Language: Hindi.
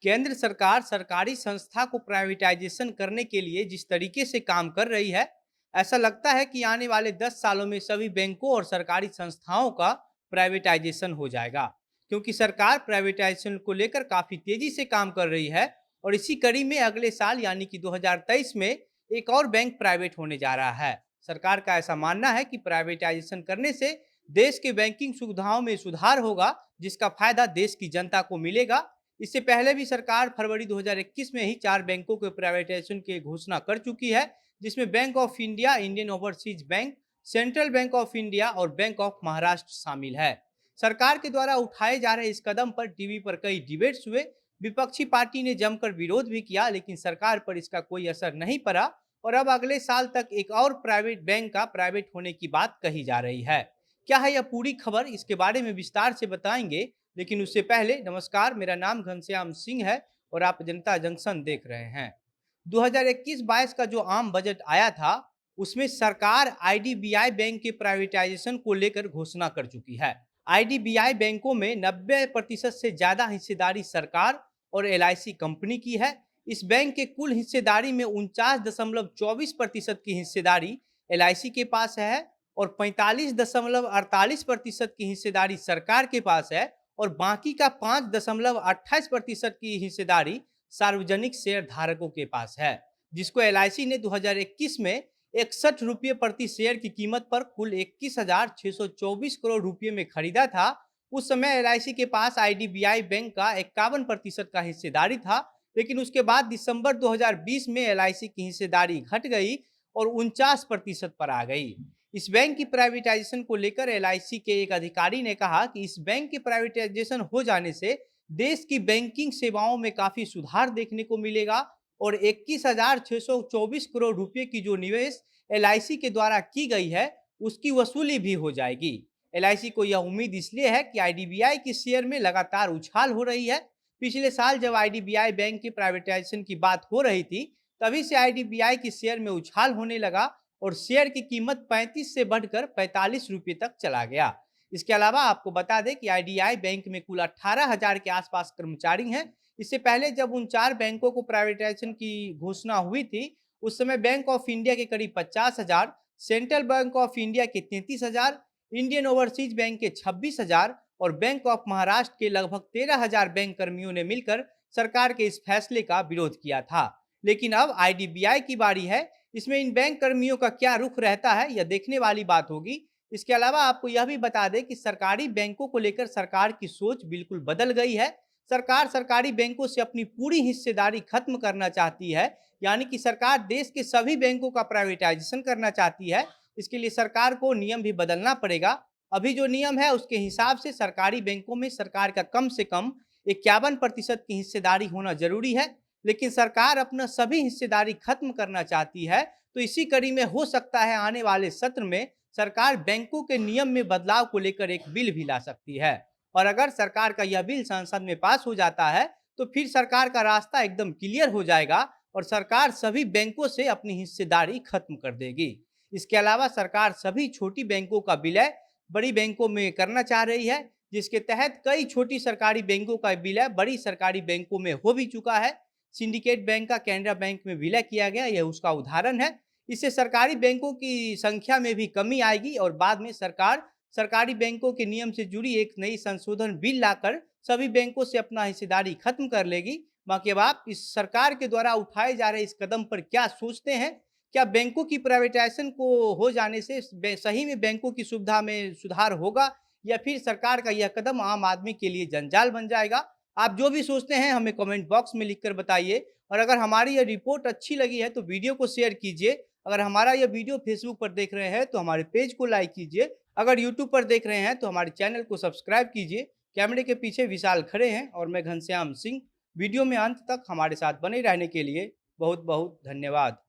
केंद्र सरकार सरकारी संस्था को प्राइवेटाइजेशन करने के लिए जिस तरीके से काम कर रही है, ऐसा लगता है कि आने वाले 10 सालों में सभी बैंकों और सरकारी संस्थाओं का प्राइवेटाइजेशन हो जाएगा। क्योंकि सरकार प्राइवेटाइजेशन को लेकर काफ़ी तेज़ी से काम कर रही है और इसी कड़ी में अगले साल यानी कि 2023 में एक और बैंक प्राइवेट होने जा रहा है। सरकार का ऐसा मानना है कि प्राइवेटाइजेशन करने से देश के बैंकिंग सुविधाओं में सुधार होगा, जिसका फायदा देश की जनता को मिलेगा। इससे पहले भी सरकार फरवरी 2021 में ही 4 बैंकों के प्राइवेटाइजेशन की घोषणा कर चुकी है, जिसमें bank of India, Indian overseas bank, central bank of India और बैंक ऑफ महाराष्ट्र शामिल है। सरकार के द्वारा उठाए जा रहे इस कदम पर टीवी पर कई डिबेट्स हुए। विपक्षी पार्टी ने जमकर विरोध भी किया, लेकिन सरकार पर इसका कोई असर नहीं पड़ा और अब अगले साल तक एक और प्राइवेट बैंक का प्राइवेट होने की बात कही जा रही है। क्या है यह पूरी खबर, इसके बारे में विस्तार से बताएंगे, लेकिन उससे पहले नमस्कार, मेरा नाम घनश्याम सिंह है और आप जनता जंक्शन देख रहे हैं। 2021-22 का जो आम बजट आया था, उसमें सरकार आईडीबीआई बैंक के प्राइवेटाइजेशन को लेकर घोषणा कर चुकी है। आईडीबीआई बैंकों में 90% से ज्यादा हिस्सेदारी सरकार और एलआईसी कंपनी की है। इस बैंक के कुल हिस्सेदारी में 49.24% की हिस्सेदारी एलआईसी के पास है और 45.48% की हिस्सेदारी सरकार के पास है और बाकी का 5.28% की हिस्सेदारी सार्वजनिक शेयर धारकों के पास है, जिसको एलआईसी ने 2021 में 61 रुपये प्रति शेयर की कीमत पर कुल 21,624 करोड़ रुपये में खरीदा था। उस समय एलआईसी के पास आईडीबीआई बैंक का 51% का हिस्सेदारी था, लेकिन उसके बाद दिसंबर 2020 में एलआईसी की हिस्सेदारी घट गई और 49% पर आ गई। इस बैंक की प्राइवेटाइजेशन को लेकर एलआईसी के एक अधिकारी ने कहा कि इस बैंक के प्राइवेटाइजेशन हो जाने से देश की बैंकिंग सेवाओं में काफी सुधार देखने को मिलेगा और 21,624 करोड़ रुपए की जो निवेश एलआईसी के द्वारा की गई है, उसकी वसूली भी हो जाएगी। एलआईसी को यह उम्मीद इसलिए है कि आईडीबीआई के शेयर में लगातार उछाल हो रही है। पिछले साल जब आईडीबीआई बैंक के प्राइवेटाइजेशन की बात हो रही थी, तभी से आईडीबीआई के शेयर में उछाल होने लगा और शेयर की कीमत 35 से बढ़कर 45 रुपये तक चला गया। इसके अलावा आपको बता दें कि आईडीबीआई बैंक में कुल 18,000 के आसपास कर्मचारी हैं। इससे पहले जब उन 4 बैंकों को प्राइवेटाइजेशन की घोषणा हुई थी, उस समय बैंक ऑफ इंडिया के करीब 50,000, सेंट्रल बैंक ऑफ इंडिया के 33,000, इंडियन ओवरसीज बैंक के 26,000 और बैंक ऑफ महाराष्ट्र के लगभग 13,000 बैंक कर्मियों ने मिलकर सरकार के इस फैसले का विरोध किया था। लेकिन अब आईडीबीआई की बारी है। इसमें इन बैंक कर्मियों का क्या रुख रहता है, यह देखने वाली बात होगी। इसके अलावा आपको यह भी बता दें कि सरकारी बैंकों को लेकर सरकार की सोच बिल्कुल बदल गई है। सरकार सरकारी बैंकों से अपनी पूरी हिस्सेदारी खत्म करना चाहती है, यानी कि सरकार देश के सभी बैंकों का प्राइवेटाइजेशन करना चाहती है। इसके लिए सरकार को नियम भी बदलना पड़ेगा। अभी जो नियम है उसके हिसाब से सरकारी बैंकों में सरकार का कम से कम 51% की हिस्सेदारी होना जरूरी है, लेकिन सरकार अपना सभी हिस्सेदारी खत्म करना चाहती है। तो इसी कड़ी में हो सकता है आने वाले सत्र में सरकार बैंकों के नियम में बदलाव को लेकर एक बिल भी ला सकती है और अगर सरकार का यह बिल संसद में पास हो जाता है, तो फिर सरकार का रास्ता एकदम क्लियर हो जाएगा और सरकार सभी बैंकों से अपनी हिस्सेदारी खत्म कर देगी। इसके अलावा सरकार सभी छोटी बैंकों का विलय बड़ी बैंकों में करना चाह रही है, जिसके तहत कई छोटी सरकारी बैंकों का विलय बड़ी सरकारी बैंकों में हो भी चुका है। सिंडिकेट बैंक का कैनरा बैंक में विलय किया गया, यह उसका उदाहरण है। इससे सरकारी बैंकों की संख्या में भी कमी आएगी और बाद में सरकार सरकारी बैंकों के नियम से जुड़ी एक नई संशोधन बिल लाकर सभी बैंकों से अपना हिस्सेदारी खत्म कर लेगी। बाकी अब आप इस सरकार के द्वारा उठाए जा रहे इस कदम पर क्या सोचते हैं? क्या बैंकों की प्राइवेटाइजेशन को हो जाने से सही में बैंकों की सुविधा में सुधार होगा या फिर सरकार का यह कदम आम आदमी के लिए जंजाल बन जाएगा? आप जो भी सोचते हैं हमें कमेंट बॉक्स में लिखकर बताइए और अगर हमारी यह रिपोर्ट अच्छी लगी है तो वीडियो को शेयर कीजिए। अगर हमारा यह वीडियो फेसबुक पर देख रहे हैं तो हमारे पेज को लाइक कीजिए। अगर यूट्यूब पर देख रहे हैं तो हमारे चैनल को सब्सक्राइब कीजिए। कैमरे के पीछे विशाल खड़े हैं और मैं घनश्याम सिंह। वीडियो में अंत तक हमारे साथ बने रहने के लिए बहुत बहुत धन्यवाद।